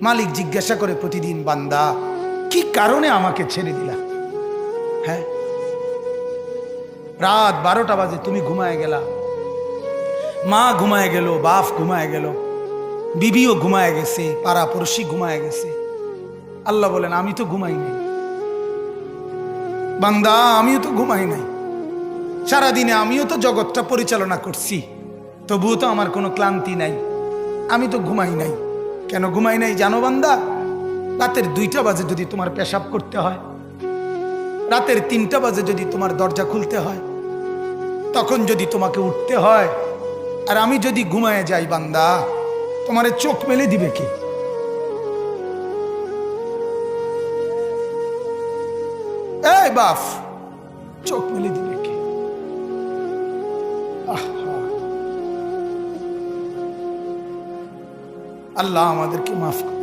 মালিক জিজ্ঞাসা করে প্রতিদিন, বান্দা কি কারণে আমাকে ছেড়ে দিলা? হ্যাঁ, রাত 12টা বাজে তুমি ঘুমায় গেলা, মা ঘুমায় গেল, বাপ ঘুমায় গেল, বিবিও ঘুমায় গেছে, পাড়া পড়শি ঘুমায় গেছে। আল্লাহ বলেন, আমি তো ঘুমাই নাই বান্দা, আমিও তো ঘুমাই নাই। সারাদিনে আমিও তো জগৎটা পরিচালনা করছি, তবুও তো আমার কোনো ক্লান্তি নাই, আমি তো ঘুমাই নাই। কেন ঘুমাই নাই জানো বান্দা? রাতের 2টা বাজে যদি তোমার পেশাব করতে হয়, রাতের 3টা বাজে যদি তোমার দরজা খুলতে হয়, তখন যদি তোমাকে উঠতে হয়, আর আমি যদি ঘুমায় যাই বান্দা, তোমারে চোখ মেলে দিবে কে? এই বাপ, চোখ মেলে দিবে কে? আল্লাহ আমাদেরকে মাফ করে।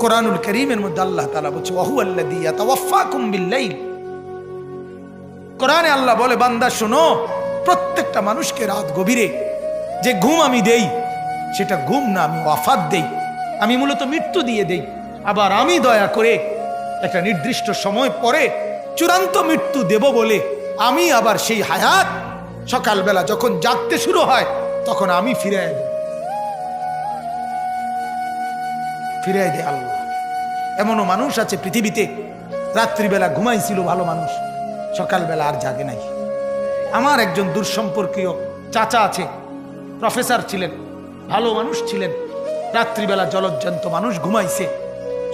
কোরআনুল কারীমের মধ্যে আল্লাহ তাআলা বলছে, ওয়া হুয়াল্লাযী ইয়াতাওয়াফফাকুম বিল-লাইল। কোরআনে আল্লাহ বলে, বান্দা শোনো, প্রত্যেকটা মানুষকে রাত গভীরে যে ঘুম আমি দেই, সেটা ঘুম না, আমি ওয়াফাত দেই, আমি মূলত মৃত্যু দিয়ে দেই। আবার আমি দয়া করে একটা নির্দিষ্ট সময় পরে চূড়ান্ত মৃত্যু দেব বলে আমি আবার সেই হায়াত সকালবেলা যখন জাগতে শুরু হয় তখন আমি ফিরে দেয় আল্লাহ। এমনও মানুষ আছে পৃথিবীতে, রাত্রিবেলা ঘুমাইছিল ভালো মানুষ, সকালবেলা আর জাগে নাই। আমার একজন দূরসম্পর্কীয় চাচা আছে, প্রফেসর ছিলেন, ভালো মানুষ ছিলেন, রাত্রিবেলা জলজ্জান্ত মানুষ ঘুমাইছে,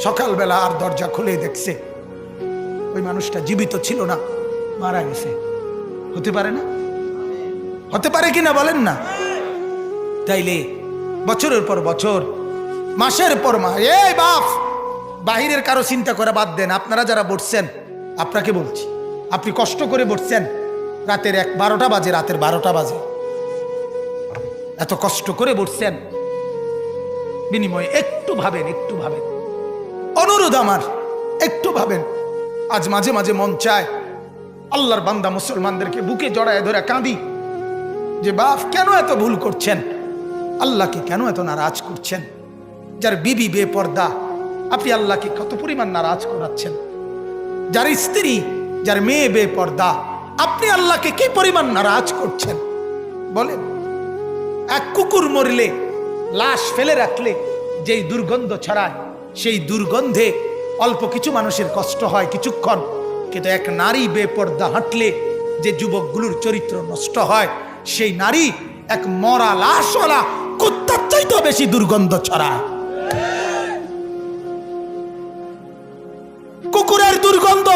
সকালবেলা আর দরজা খুলে দেখছে ওই মানুষটা জীবিত ছিল না, মারা গেছে। হতে পারে না? হতে পারে কিনা বলেন না? তাইলে বছরের পর বছর, মাসের পর মাস, এই বাপ, বাহিরের কারো চিন্তা করে বাদ দেন। আপনারা যারা বসছেন, আপনাকে বলছি, আপনি কষ্ট করে বসছেন, রাতের 12টা বাজে, রাতের 12টা বাজে, এত কষ্ট করে বসছেন, বিনিময়ে একটু ভাবেন, একটু ভাবেন, অনুরোধ আমার, একটু ভাবেন। আজ মাঝে মাঝে মন চায় আল্লাহর বান্দা মুসলমানদেরকে বুকে জড়ায় ধরে কাঁদি যে বাপ, কেন এত ভুল করছেন? আল্লাহকে কেন এত নারাজ করছেন? যার বিবি বেপর্দা, আপনি আল্লাহকে কত পরিমাণ নারাজ করাচ্ছেন। যার স্ত্রী, যার মেয়ে বেপর্দা, আপনি আল্লাহকে কি পরিমাণ নারাজ করছেন বলেন? এক কুকুর মরলে, লাশ ফেলে রাখলে যেই দুর্গন্ধ ছড়ায়, সেই দুর্গন্ধে অল্প কিছু মানুষের কষ্ট হয় কিছুক্ষণ, কিন্তু এক নারী বেপর্দা হাঁটলে যে যুবকগুলোর চরিত্র নষ্ট হয়, সেই নারী এক মরা লাশওয়ালা কুত্তার চাইতেও বেশি দুর্গন্ধ ছড়ায়। কুকুরের দুর্গন্ধ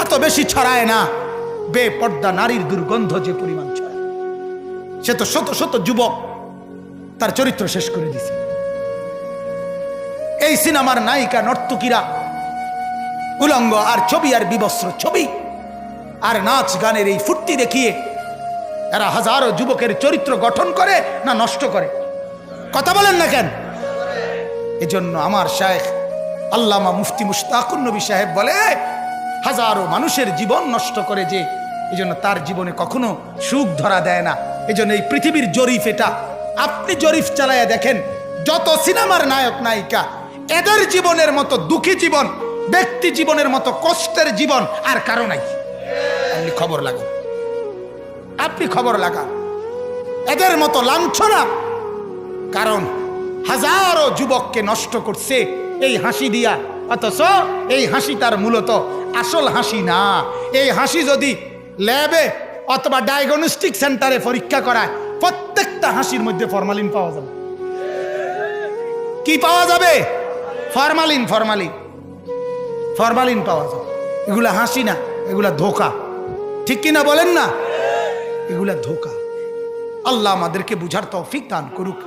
এত বেশি ছড়ায় না, বেপর্দা নারীর দুর্গন্ধ যে পরিমাণ ছড়ায়। সে তো শত শত যুবক তার চরিত্র শেষ করে দিছে। এই সিনেমার নায়িকা নর্তকীরা উলঙ্গ আর ছবি আর বিবস্ত্র ছবি আর নাচ গানের এই ফুর্তি দেখিয়ে এরা হাজারো যুবকের চরিত্র গঠন করে না নষ্ট করে? কথা বলেন না কেন? এজন্য আমার শায়েখ আল্লামা মুফতি মুশতাকুর নবী সাহেব বলে, হাজারো মানুষের জীবন নষ্ট করে যে, এজন্য তার জীবনে কখনো সুখ ধরা দেয় না। এজন্য এই পৃথিবীর জরিফ এটা, আপনি জরিফ চালায়া দেখেন, যত সিনেমার নায়ক নায়িকা, এদের জীবনের মতো দুঃখী জীবন, ব্যক্তি জীবনের মতো কষ্টের জীবন আর কারো নাই। আপনি খবর লাগান, আপনি খবর লাগান, এদের মতো লাঞ্ছনা। কারণ হাজারো যুবককে নষ্ট করছে এই হাসি দিয়া, অথচ এই হাসি তার মূলত আসল হাসি না। এই হাসি যদি ল্যাবে অথবা ডায়াগনস্টিক সেন্টারে পরীক্ষা করায়, প্রত্যেকটা হাসির মধ্যে ফরমালিন পাওয়া যাবে। কি পাওয়া যাবে? ফরমালিন, ফরমালিন, ফরমালিন পাওয়া যাবে। এগুলা হাসি না, এগুলা ধোকা। ঠিক কিনা বলেন না? এগুলা ধোকা। আল্লাহ আমাদেরকে বুঝার তৌফিক দান করুক।